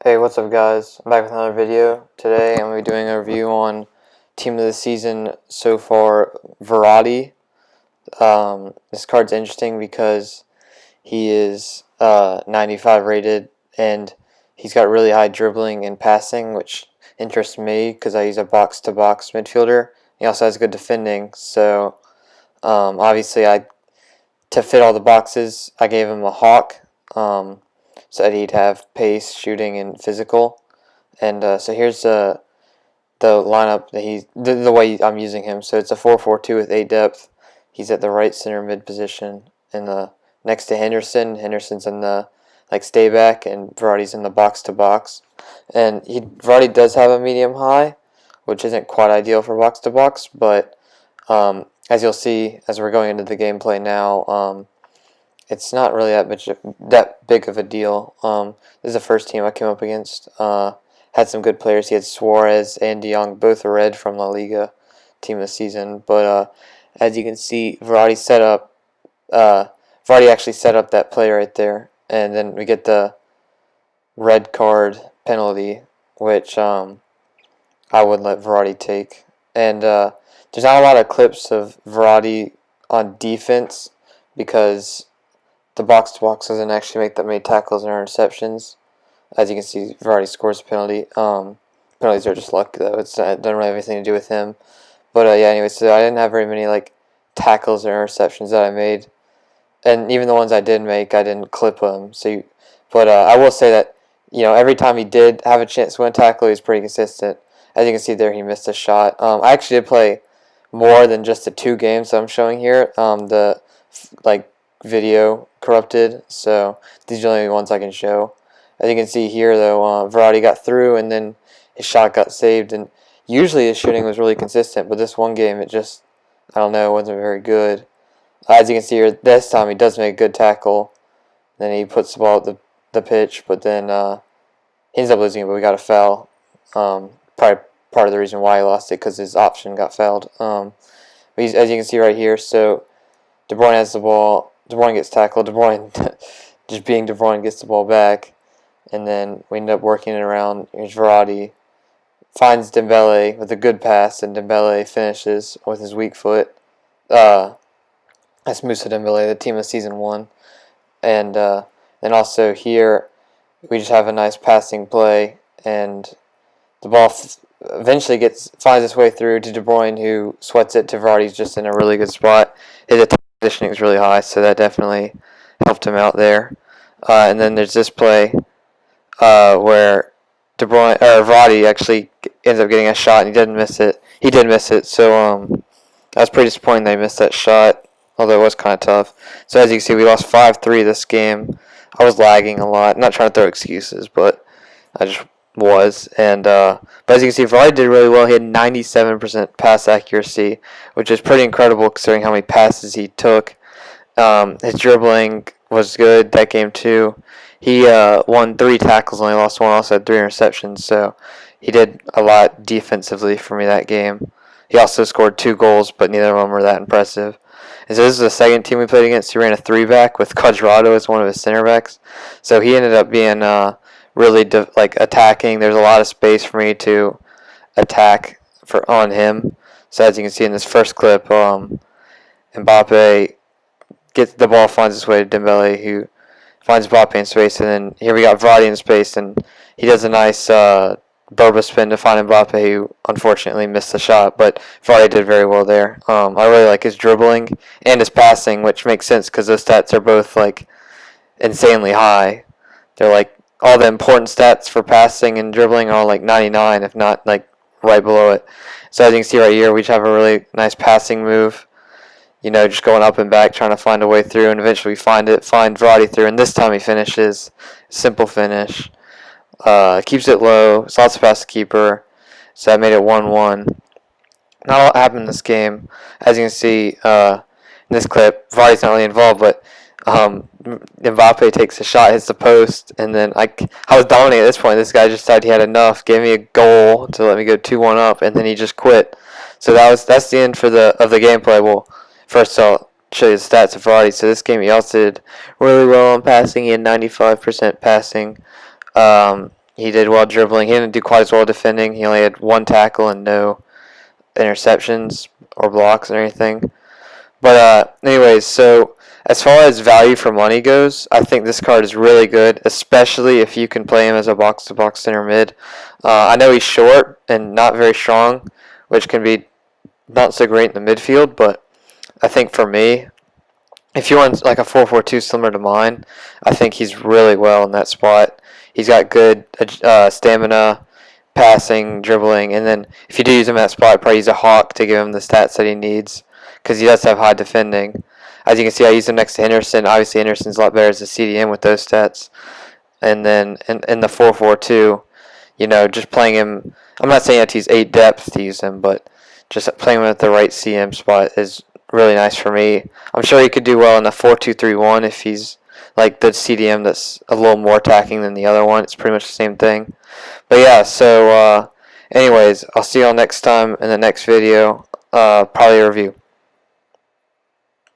Hey, what's up guys? I'm back with another video. Today I'm going to be doing a review on Team of the Season so far, Verratti. This card's interesting because he is 95 rated and he's got really high dribbling and passing, which interests me because I use a box-to-box midfielder. He also has good defending, so obviously to fit all the boxes, I gave him a hawk. So that he'd have pace, shooting, and physical. And so here's the lineup that the way I'm using him. So it's a 4-4-2 with 8 depth. He's at the right center mid position, and next to Henderson. Henderson's in the stay back, and Verratti's in the box to box. And Verratti does have a medium high, which isn't quite ideal for box to box, but as you'll see as we're going into the gameplay now, it's not really that big of a deal. This is the first team I came up against. Had some good players. He had Suarez and De Jong, both red from La Liga team of the season. But as you can see, Verratti actually set up that play right there, and then we get the red card penalty, which I wouldn't let Verratti take. And there's not a lot of clips of Verratti on defense because the box-to-box doesn't actually make that many tackles and interceptions. As you can see, Verratti scores a penalty. Penalties are just luck, though. It doesn't really have anything to do with him. But yeah, anyway, so I didn't have very many tackles or interceptions that I made, and even the ones I did make, I didn't clip them. But I will say that every time he did have a chance to win a tackle, he was pretty consistent. As you can see there, he missed a shot. I actually did play more than just the 2 games that I'm showing here. The video corrupted, so these are the only ones I can show. As you can see here, though, Verratti got through, and then his shot got saved. And usually his shooting was really consistent, but this one game, it just, I don't know, wasn't very good. As you can see here, this time he does make a good tackle. Then he puts the ball at the pitch, but then he ends up losing it, but we got a foul. Probably part of the reason why he lost it, because his option got fouled. But as you can see right here, so De Bruyne has the ball. De Bruyne gets tackled. De Bruyne, just being De Bruyne, gets the ball back. And then we end up working it around. Here's Verratti. Finds Dembele with a good pass, and Dembele finishes with his weak foot. That's Moussa Dembele, the team of season 1. And then also here, we just have a nice passing play. And the ball eventually finds its way through to De Bruyne, who sweats it to Verratti's just in a really good spot. His attack positioning is really high, so that definitely helped him out there. And then there's this play where Verratti actually ends up getting a shot, and he didn't miss it. He did miss it, so I was pretty disappointed they missed that shot, although it was kind of tough. So as you can see, we lost 5-3 this game. I was lagging a lot. I'm not trying to throw excuses, but I just was. And but as you can see, Verratti did really well. He had 97% pass accuracy, which is pretty incredible considering how many passes he took. His dribbling was good that game too. He won 3 tackles, only lost 1. Also had 3 interceptions, so he did a lot defensively for me that game. He also scored 2 goals, but neither of them were that impressive. And so this is the second team we played against. He ran a 3-back with Quadrado as one of his center backs. So he ended up being really attacking. There's a lot of space for me to attack on him. So as you can see in this first clip, Mbappe gets the ball, finds its way to Dembele, who finds Mbappe in space, and then here we got Verratti in space, and he does a nice Burba spin to find Mbappe, who unfortunately missed the shot, but Verratti did very well there. I really like his dribbling and his passing, which makes sense because those stats are both insanely high. They're all the important stats for passing and dribbling are 99, if not right below it. So as you can see right here, we just have a really nice passing move. Just going up and back, trying to find a way through, and eventually we find Verratti through, and this time he finishes. Simple finish. Keeps it low. It's lots past the keeper, so that made it 1-1. Not a lot happened in this game. As you can see in this clip, Vardy's not really involved, but Mbappe takes a shot, hits the post, and then I was dominating at this point. This guy just decided he had enough, gave me a goal to let me go 2-1 up, and then he just quit. So that's the end of the gameplay. Well, first I'll show you the stats of Verratti. So this game he also did really well on passing. He had 95% passing. He did well dribbling. He didn't do quite as well defending. He only had 1 tackle and no interceptions or blocks or anything. But anyways, so as far as value for money goes, I think this card is really good, especially if you can play him as a box-to-box center mid. I know he's short and not very strong, which can be not so great in the midfield, but I think for me, if you want like a 4-4-2 similar to mine, I think he's really well in that spot. He's got good stamina, passing, dribbling, and then if you do use him at that spot, probably use a hawk to give him the stats that he needs because he does have high defending. As you can see, I used him next to Henderson. Obviously, Henderson's a lot better as a CDM with those stats. And then in the 4-4-2, just playing him. I'm not saying that he's 8 depth to use him, but just playing him at the right CM spot is really nice for me. I'm sure he could do well in a 4-2-3-1 if he's like the CDM that's a little more attacking than the other one. It's pretty much the same thing. But yeah, so anyways, I'll see y'all next time in the next video. Probably a review.